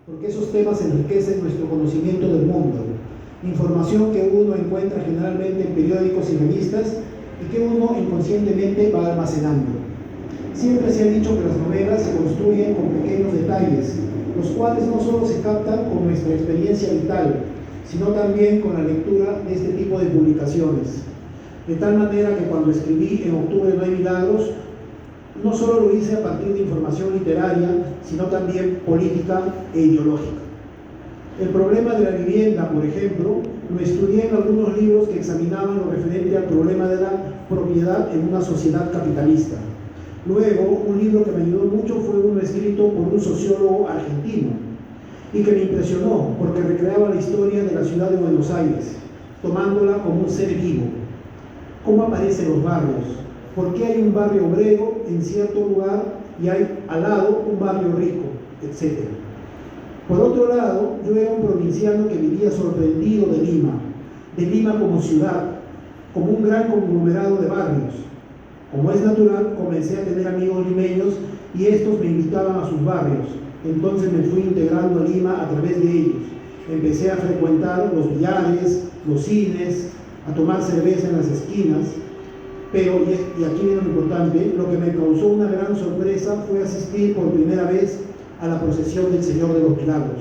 porque esos temas enriquecen nuestro conocimiento del mundo, información que uno encuentra generalmente en periódicos y revistas y que uno inconscientemente va almacenando. Siempre se ha dicho que las novelas se construyen con pequeños detalles, los cuales no solo se captan con nuestra experiencia vital, sino también con la lectura de este tipo de publicaciones. De tal manera que cuando escribí En octubre no hay milagros, no solo lo hice a partir de información literaria, sino también política e ideológica. El problema de la vivienda, por ejemplo, lo estudié en algunos libros que examinaban lo referente al problema de la propiedad en una sociedad capitalista. Luego, un libro que me ayudó mucho fue uno escrito por un sociólogo argentino y que me impresionó porque recreaba la historia de la ciudad de Buenos Aires, tomándola como un ser vivo. ¿Cómo aparecen los barrios? ¿Por qué hay un barrio obrero en cierto lugar y hay al lado un barrio rico, etcétera? Por otro lado, yo era un provinciano que vivía sorprendido de Lima como ciudad, como un gran conglomerado de barrios. Como es natural, comencé a tener amigos limeños y estos me invitaban a sus barrios. Entonces me fui integrando a Lima a través de ellos. Empecé a frecuentar los billares, los cines, a tomar cerveza en las esquinas. Pero, y aquí viene lo importante, lo que me causó una gran sorpresa fue asistir por primera vez a la procesión del Señor de los Milagros.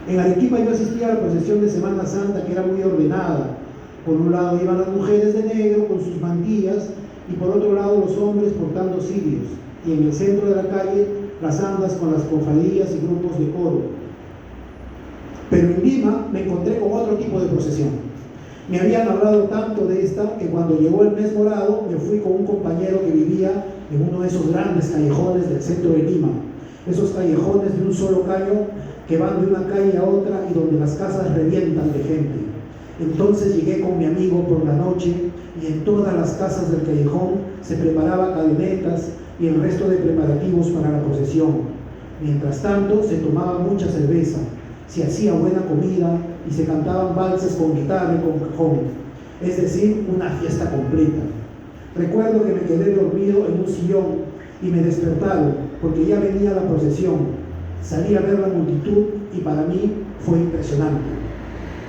En Arequipa yo asistía a la procesión de Semana Santa, que era muy ordenada. Por un lado iban las mujeres de negro con sus mantillas y por otro lado los hombres portando cirios, y en el centro de la calle las andas con las cofradías y grupos de coro. Pero en Lima me encontré con otro tipo de procesión. Me habían hablado tanto de esta que cuando llegó el mes morado me fui con un compañero que vivía en uno de esos grandes callejones del centro de Lima, esos callejones de un solo caño que van de una calle a otra y donde las casas revientan de gente. Entonces llegué con mi amigo por la noche y en todas las casas del callejón se preparaba cadenetas y el resto de preparativos para la procesión. Mientras tanto se tomaba mucha cerveza, se hacía buena comida y se cantaban valses con guitarra y con cajón, es decir, una fiesta completa. Recuerdo que me quedé dormido en un sillón y me despertaron porque ya venía la procesión. Salí a ver la multitud y para mí fue impresionante.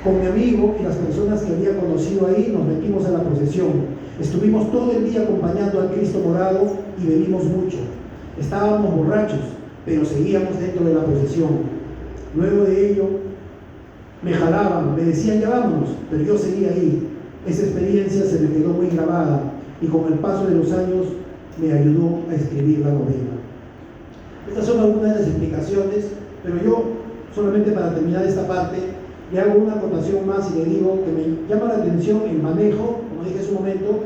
Con mi amigo y las personas que había conocido ahí nos metimos a la procesión. Estuvimos todo el día acompañando al Cristo morado y bebimos mucho. Estábamos borrachos, pero seguíamos dentro de la procesión. Luego de ello, me jalaban, me decían ya vámonos, pero yo seguía ahí. Esa experiencia se me quedó muy grabada y con el paso de los años me ayudó a escribir la novela. Estas son algunas de las explicaciones, pero yo, solamente para terminar esta parte, le hago una acotación más y le digo que me llama la atención el manejo, como dije hace un momento,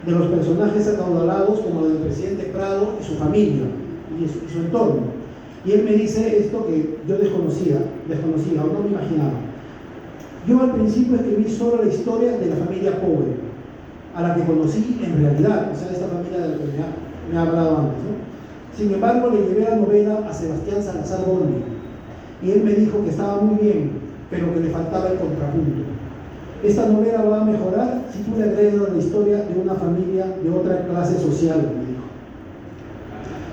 de los personajes acaudalados como el del presidente Prado y su familia y su entorno. Y él me dice esto que yo desconocía o no me imaginaba. Yo al principio escribí solo la historia de la familia pobre, a la que conocí en realidad, o sea, esta familia de la que me ha hablado antes, ¿no? Sin embargo, le llevé la novela a Sebastián Salazar Borni y él me dijo que estaba muy bien, pero que le faltaba el contrapunto. Esta novela va a mejorar si tú le agregas la historia de una familia de otra clase social, me dijo.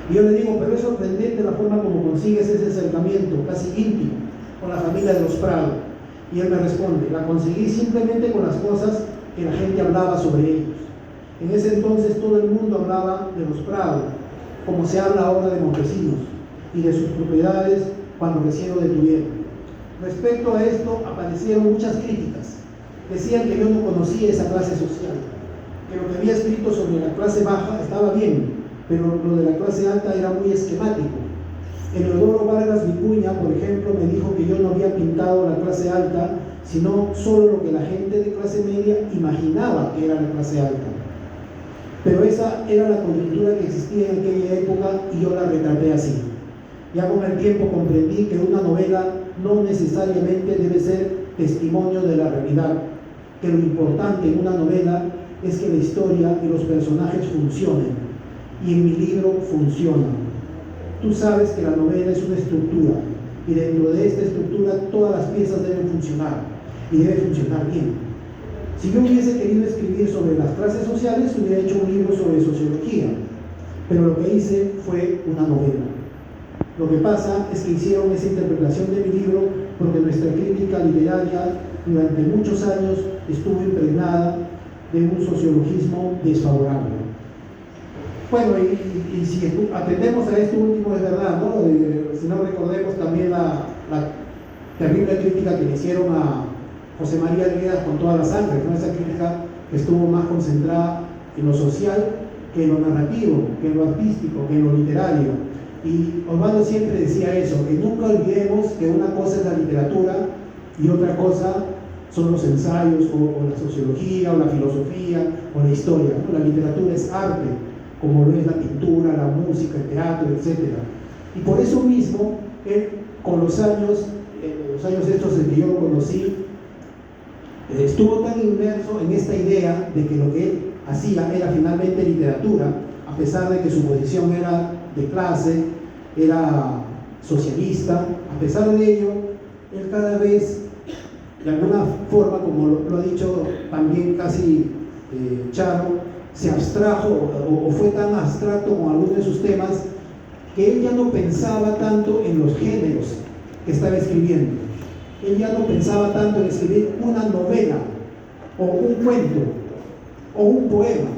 Y yo le digo, pero es sorprendente la forma como consigues ese acercamiento casi íntimo con la familia de los Prado. Y él me responde, la conseguí simplemente con las cosas que la gente hablaba sobre ellos. En ese entonces todo el mundo hablaba de los Prado, como se habla ahora de Montesinos, y de sus propiedades cuando recién lo detuvieron. Respecto a esto aparecieron muchas críticas. Decían que yo no conocía esa clase social, que lo que había escrito sobre la clase baja estaba bien, pero lo de la clase alta era muy esquemático. Eleodoro Vargas Vicuña, por ejemplo, me dijo que yo no había pintado la clase alta, sino solo lo que la gente de clase media imaginaba que era la clase alta. Pero esa era la coyuntura que existía en aquella época y yo la retraté así. Ya con el tiempo comprendí que una novela no necesariamente debe ser testimonio de la realidad, que lo importante en una novela es que la historia y los personajes funcionen, y en mi libro funcionan. Tú sabes que la novela es una estructura, y dentro de esta estructura todas las piezas deben funcionar, y debe funcionar bien. Si yo hubiese querido escribir sobre las clases sociales, hubiera hecho un libro sobre sociología, pero lo que hice fue una novela. Lo que pasa es que hicieron esa interpretación de mi libro porque nuestra crítica literaria durante muchos años estuvo impregnada de un sociologismo desfavorable. Bueno, y si atendemos a esto último, es verdad, ¿no? Si no recordemos también la terrible crítica que le hicieron a José María Arguedas con todas las sangres, ¿no? Esa crítica que estuvo más concentrada en lo social que en lo narrativo, que en lo artístico, que en lo literario. Y Osvaldo siempre decía eso, que nunca olvidemos que una cosa es la literatura y otra cosa son los ensayos o la sociología o la filosofía o la historia, ¿no? La literatura es arte, como lo es la pintura, la música, el teatro, etc. Y por eso mismo, él, con los años estos en que yo lo conocí, estuvo tan inmerso en esta idea de que lo que él hacía era finalmente literatura, a pesar de que su posición era de clase, era socialista. A pesar de ello, él cada vez, de alguna forma, como lo ha dicho también casi Charo, se abstrajo o fue tan abstracto con algunos de sus temas que él ya no pensaba tanto en los géneros que estaba escribiendo. Él ya no pensaba tanto en escribir una novela o un cuento o un poema.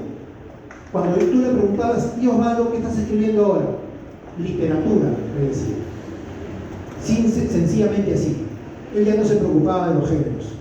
Cuando tú le preguntabas, tío Osvaldo, ¿qué estás escribiendo ahora? Literatura, le decía. Sencillamente así. Él ya no se preocupaba de los géneros.